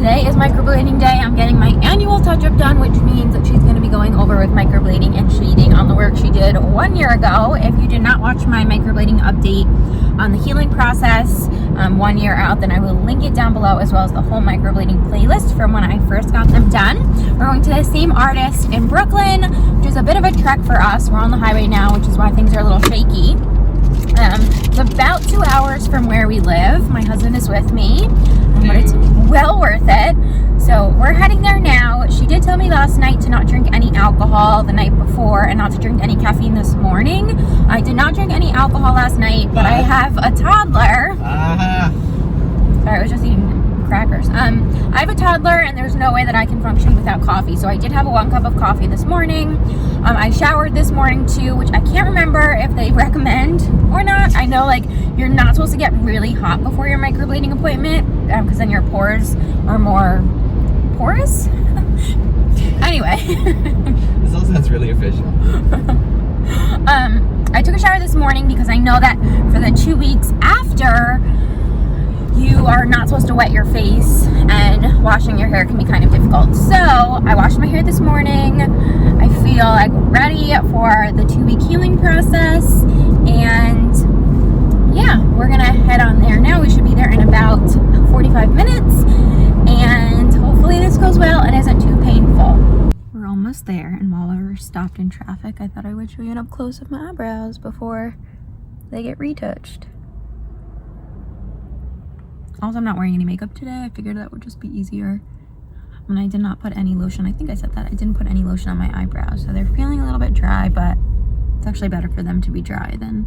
Today is microblading day. I'm getting my annual touch-up done, which means that she's going to be going over with microblading and shading on the work she did 1 year ago. If you did not watch my microblading update on the healing process 1 year out, then I will link it down below, as well as the whole microblading playlist from when I first got them done. We're going to the same artist in Brooklyn, which is a bit of a trek for us. We're on the highway now, which is why things are a little shaky. It's about 2 hours from where we live. My husband is with me, but it's well worth it. So we're heading there now. She did tell me last night to not drink any alcohol the night before and not to drink any caffeine this morning. I did not drink any alcohol last night, but I have a toddler. Sorry, I was just eating crackers. I have a toddler and there's no way that I can function without coffee. So I did have 1 cup of coffee this morning. I showered this morning too, which I can't remember if they recommend or not. I know like you're not supposed to get really hot before your microblading appointment because then your pores are more porous. Anyway. This all sounds really official. I took a shower this morning because I know that for the 2 weeks after, you are not supposed to wet your face and washing your hair can be kind of difficult. So I washed my hair this morning. I feel like ready for the 2-week healing process, and yeah, we're gonna head on there now. We should be there in about 45 minutes, and hopefully this goes well and isn't too painful. We're almost there, and while we're stopped in traffic, I thought I would show you an up close of my eyebrows before they get retouched. Also, I'm not wearing any makeup today. I figured that would just be easier. And I did not put any lotion. I think I said that. I didn't put any lotion on my eyebrows. So they're feeling a little bit dry, but it's actually better for them to be dry than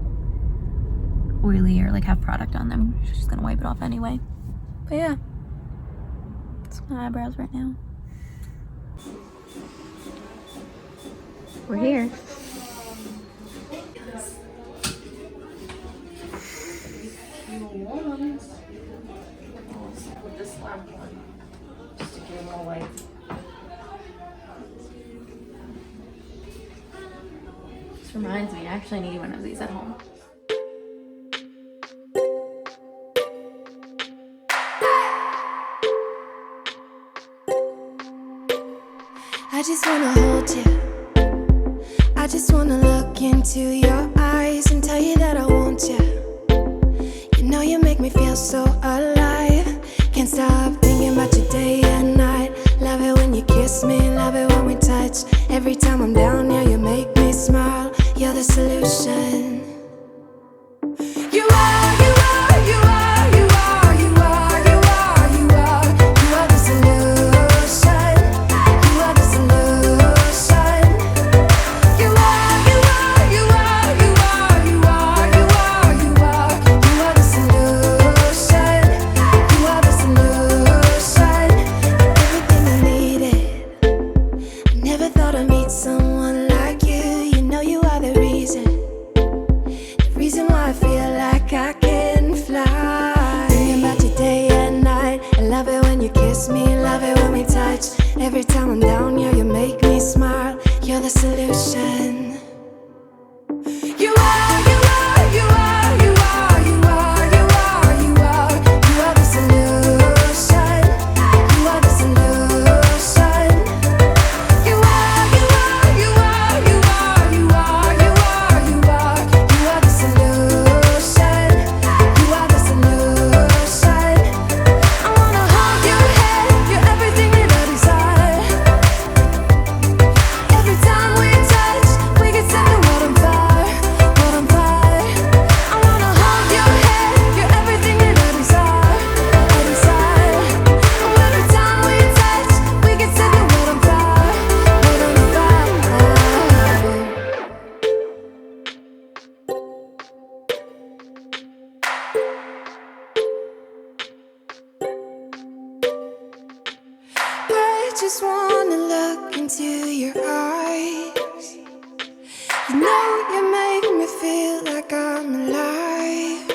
oily or like have product on them. She's just gonna wipe it off anyway. But yeah, that's my eyebrows right now. We're here. This lamp on, just to give more light. This reminds me, I actually need one of these at home. I just wanna hold you. I just wanna look into your eyes and tell you that I want you. You know you make me feel so alive. Can't stop thinking about you day and night. Love it when you kiss me, love it when we touch. Every time I'm down here, you make me smile. You're the solution. You are, you are, you are, you are, you are, you are, you are. You are the solution. You are the solution. You are, you are, you are, you are, you are, you are, you are. You are the solution. You are the solution. Everything I needed. I never thought I'd meet someone like you. You know you are the reason. The reason why I feel like I can fly. Thinking about you day and night. I love it when you kiss me, love it when we touch. Every time I'm down here, you make me smile. You're the solution. You are, you are, you are, you are, you are, you are, you are. You are the solution. You are the solution. You are, you are, you are, you are, you are, you are, you are. You are the solution. You are the solution. I wanna hold your head. You're everything that I desire. Every time we touch, we get set the world on fire, world on fire. I wanna hold your head. You're everything that I desire, I desire. Every time we touch, we get set the world on fire, world on fire. I just wanna look into your eyes. You know you make me feel like I'm alive.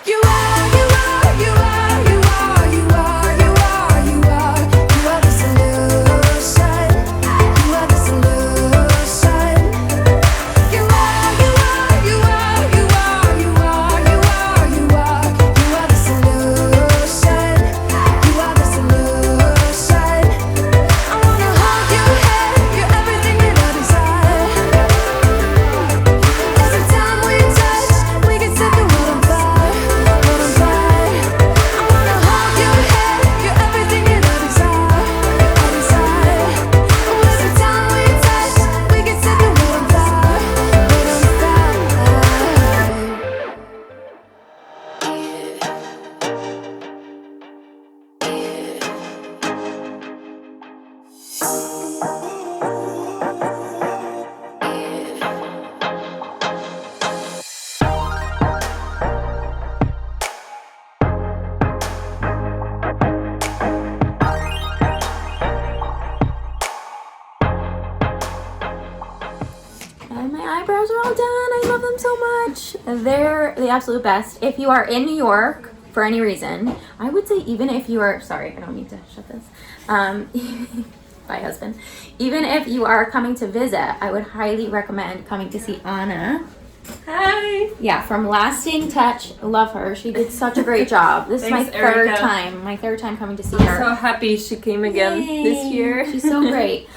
You are, you are, you are, you are, you are, you are, you are. You are the solution. You are the solution. You are, you are, you are, you are, you are, you are, you are, you are. You are the solution. Touch. They're the absolute best. If you are in New York for any reason, I would say even if you are, sorry, I don't need to shut this. Bye, husband. Even if you are coming to visit, I would highly recommend coming to see Anna. Hi. Yeah, from Lasting Touch. Love her. She did such a great job. This is my Thanks, third Erika. time. My third time coming to see I'm her. so happy she came again this Yay. year. She's so great.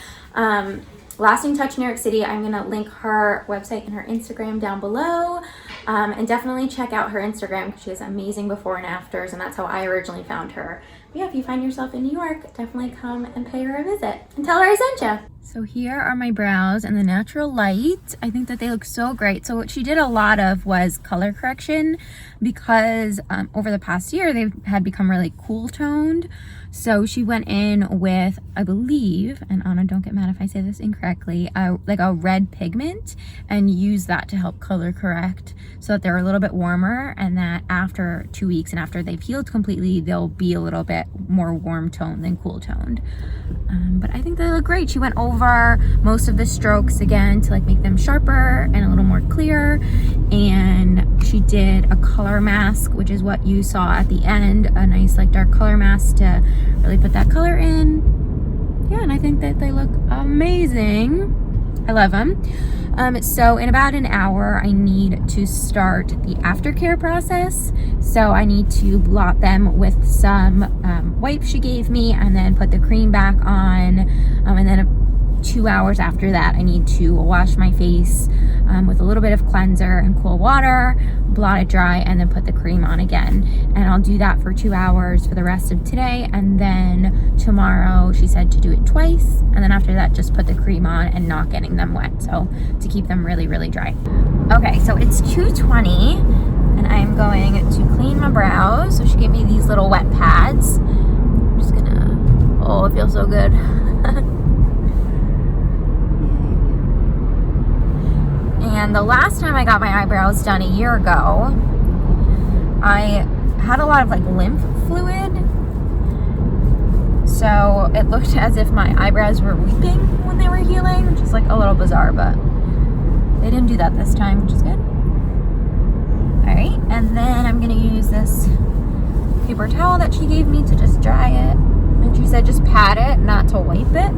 Lasting Touch New York City. I'm going to link her website and her Instagram down below. And definitely check out her Instagram because she has amazing before and afters, and that's how I originally found her. But yeah, if you find yourself in New York, definitely come and pay her a visit and tell her I sent you. So here are my brows in the natural light. I think that they look so great. So what she did a lot of was color correction because over the past year they had become really cool toned. So she went in with, I believe, and Anna, don't get mad if I say this incorrectly, like a red pigment, and used that to help color correct so that they're a little bit warmer, and that after 2 weeks and after they've healed completely, they'll be a little bit more warm toned than cool toned. But I think they look great. She went over most of the strokes again to like make them sharper and a little more clear, and she did a color mask, which is what you saw at the end, a nice like dark color mask to really put that color in. Yeah, and I think that they look amazing. I love them. So in about an hour, I need to start the aftercare process. So I need to blot them with some wipes she gave me and then put the cream back on. And then 2 hours after that, I need to wash my face with a little bit of cleanser and cool water, blot it dry, and then put the cream on again. And I'll do that for 2 hours for the rest of today. And then tomorrow, she said to do it twice. And then after that, just put the cream on and not getting them wet. So to keep them really, really dry. Okay, so it's 2:20 and I'm going to clean my brows. So she gave me these little wet pads. I'm just gonna, oh, it feels so good. And the last time I got my eyebrows done a year ago, I had a lot of like lymph fluid. So it looked as if my eyebrows were weeping when they were healing, which is like a little bizarre, but they didn't do that this time, which is good. All right, and then I'm gonna use this paper towel that she gave me to just dry it. And she said just pat it, not to wipe it.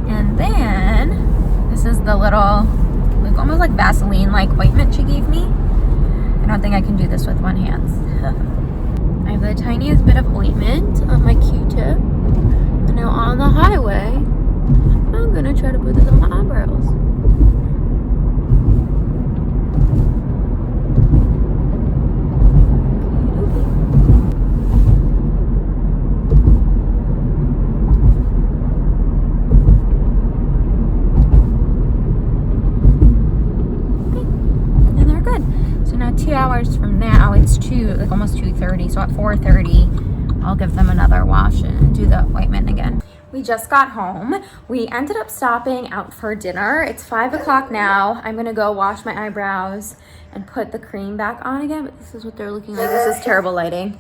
And then this is the little, like almost like Vaseline-like ointment she gave me. I don't think I can do this with one hand. I have the tiniest bit of ointment on my Q-tip. And now on the highway, I'm gonna try to put this on my eyebrows. Now 2 hours from now, it's like almost 2:30, so at 4:30 I'll give them another wash and do the ointment again. We just got home. We ended up stopping out for dinner. It's 5 o'clock now. I'm gonna go wash my eyebrows and put the cream back on again, but this is what they're looking like. This is terrible lighting.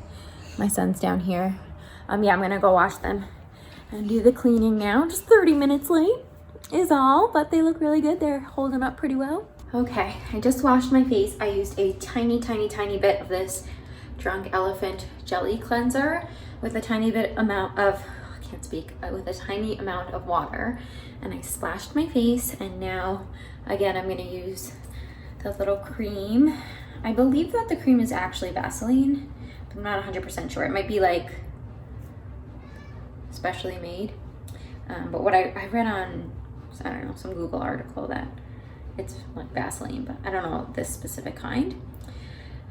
My son's down here. Yeah, I'm gonna go wash them and do the cleaning now. Just 30 minutes late is all, but they look really good. They're holding up pretty well. Okay, I just washed my face. I used a tiny bit of this Drunk Elephant Jelly Cleanser with a tiny amount of water. And I splashed my face, and now, again, I'm gonna use the little cream. I believe that the cream is actually Vaseline, but I'm not 100% sure. It might be like specially made. But what I read on, I don't know, some Google article that it's like Vaseline, but I don't know this specific kind.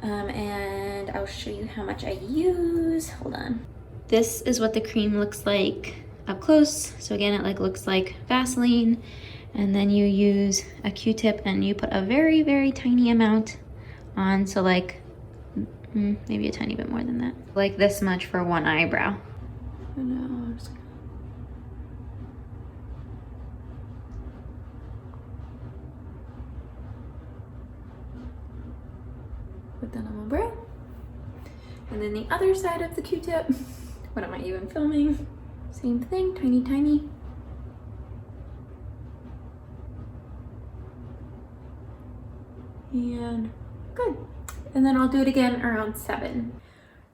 And I'll show you how much I use. Hold on. This is what the cream looks like up close. So again, it like looks like Vaseline. And then you use a Q-tip and you put a very tiny amount on. So like maybe a tiny bit more than that. Like this much for one eyebrow. I know, I'm just gonna... Put that on my brow. And then the other side of the Q-tip. What am I even filming? Same thing, tiny. and good. And then I'll do it again around 7.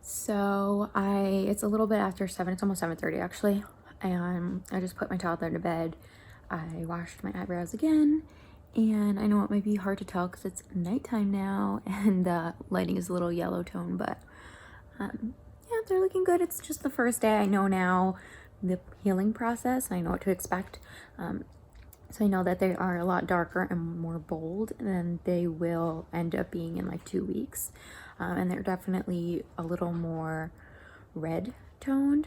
So it's a little bit after 7, it's almost 7:30 actually, and I just put my toddler to bed. I washed my eyebrows again, and I know it might be hard to tell because it's nighttime now and the lighting is a little yellow tone, but yeah, they're looking good. It's just the first day. I know now the healing process, and I know what to expect. So I know that they are a lot darker and more bold than they will end up being in like 2 weeks. And they're definitely a little more red toned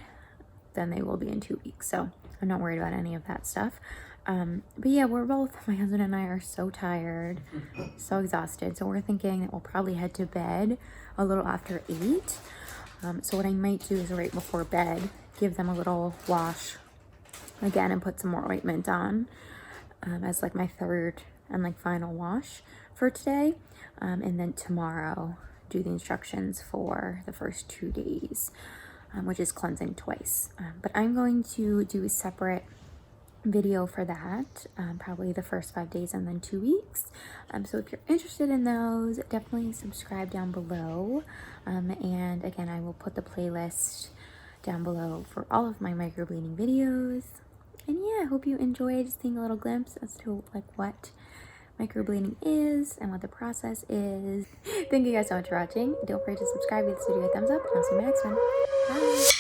than they will be in 2 weeks. So I'm not worried about any of that stuff. But yeah, my husband and I are so tired, so exhausted. So we're thinking that we'll probably head to bed a little after 8. So what I might do is right before bed, give them a little wash again and put some more ointment on as like my third and like final wash for today. And then tomorrow do the instructions for the first 2 days, which is cleansing twice. But I'm going to do a separate video for that, probably the first 5 days and then 2 weeks. So if you're interested in those, definitely subscribe down below. And again, I will put the playlist down below for all of my microblading videos. And yeah, I hope you enjoyed seeing a little glimpse as to like what microblading is and what the process is. Thank you guys so much for watching. Don't forget to subscribe, give this video a thumbs up, and I'll see you in my next one. Bye!